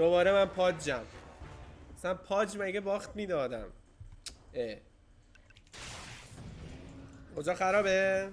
دوباره من پاجم. مثلا پاج مگه باخت میدادم؟ کجا خرابه؟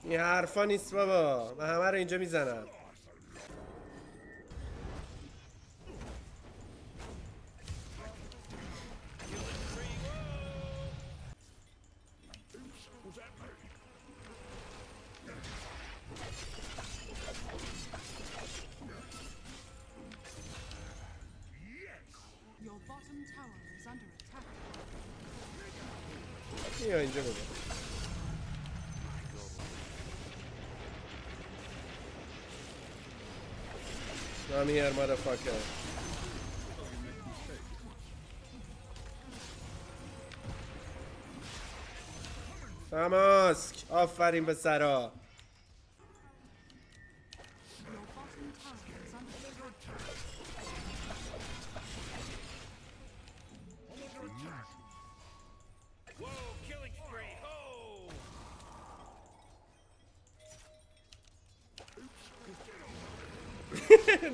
این حرفا نیست بابا، من همه رو اینجا میزنم. بیا اینجا بابا. Come here, motherfucker. تماسک. آفرین به سرا.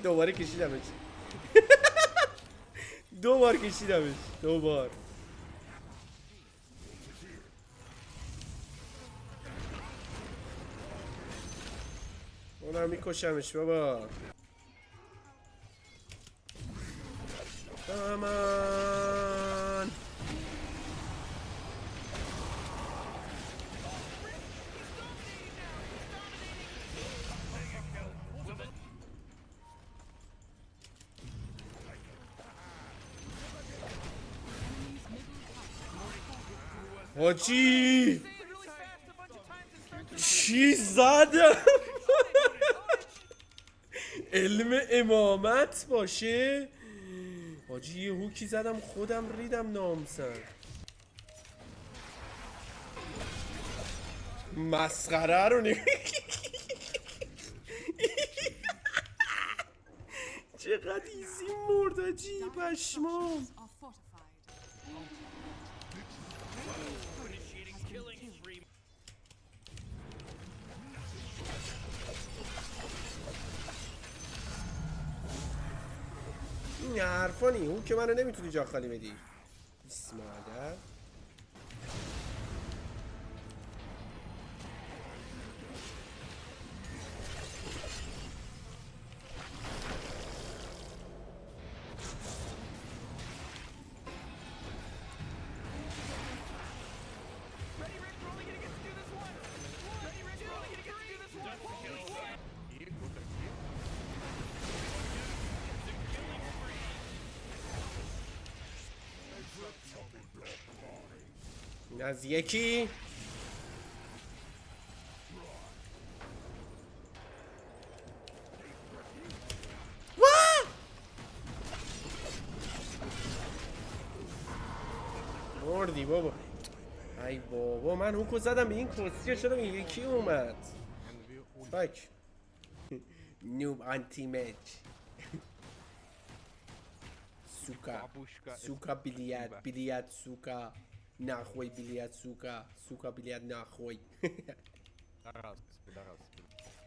دوباره کشیدمش. دوبار کشیدمش. دوبار. اونم میکشمش بابا. تمام. حاجی چی زدم؟ علم امامت باشه حاجی. یه هوکی زدم خودم ریدم ناموسن. مسخره رو نگاه. چقدر ایزی مرد حاجی. پشمام. این حرفا نی. اون که منو نمیتونی جا خالی بدی. بسم الله. این از یکی. مردی بابا. ای بابا من هوکو زدم به این کسیه. چرا این یکی اومد؟ فاک. نوب آنتی مچ. سوکا. سوکا بیلیت. بیلیت سوکا. نخوی بیلیت سوکا. سوکا بیلیت نخوی.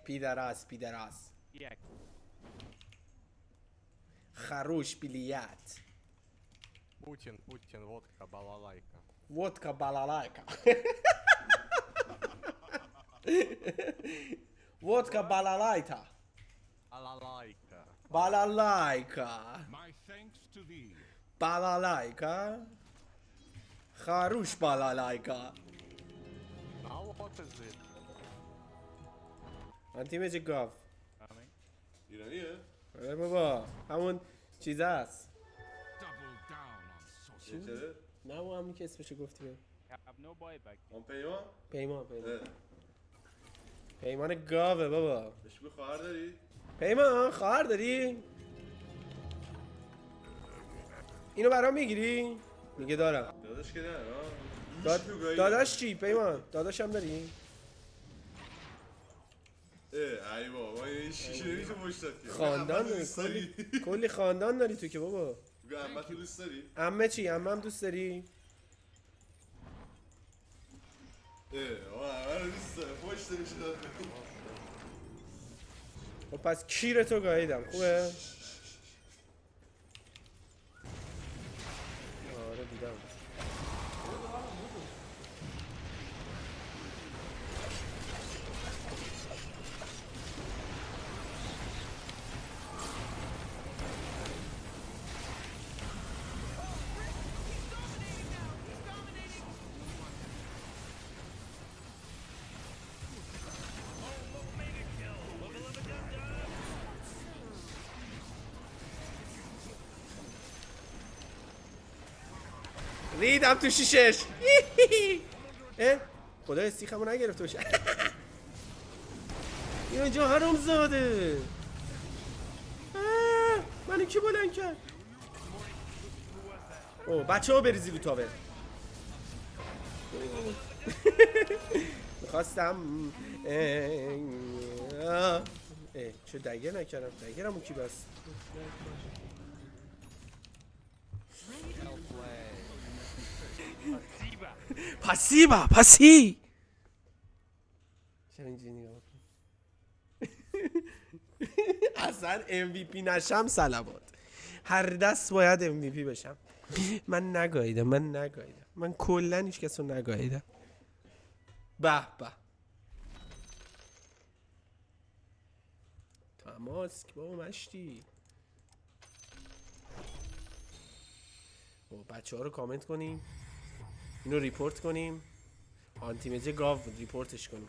پیدراس پیدراس. خروش بیلیت. Путин, водка, балалайка. Водка балалайка. Водка балалайка. Балалайка. Балалайка. Балалайка. خروش بالالایکا. Now what is it? آنتی میجه گاف. ایرانیه؟ آره بابا همون چیز هست. چه؟ نه او همون که اسمشو گفتی بهم. اون پیمان؟ پیمان. پیمان گاوه بابا. بهش بگو خواهر داری؟ پیمان خواهر داری؟ اینو برام میگیری؟ میگه دارم. داداش که نه ها. داداش چی پیمان؟ داداش هم داری؟ ای بابا این شیشه نمیشه پشتت که. خاندان داری کلی خاندان داری تو که بابا. میگه عمه تو دوست داری؟ عمه چی؟ عمه هم دوست داری؟ آقا عمه رو دوست داره پشت نمیشه داد. خب پس کیر تو گاهیدم خوبه؟ آره دیدم. ریدم تو شیشش. اه خدا استیخمو نگرفت باشه. اینو جا حرام زاده. منو کی بلند کرد؟ او بچه ها بریزی رو تاور. میخواستم چه دگر نکردم؟ دگرمو کی بست؟ پسی چرا اینجوری نگاه اصلا MVP نشم صلوات هر دست باید MVP بشم. من نگاهیدم من کلا هیچ کس رو نگاهیدم. به به تماسک بابا مشتی. بچه ها رو کامنت کنیم اینو ریپورت کنیم. آنتیمجه گاو ریپورتش کنیم.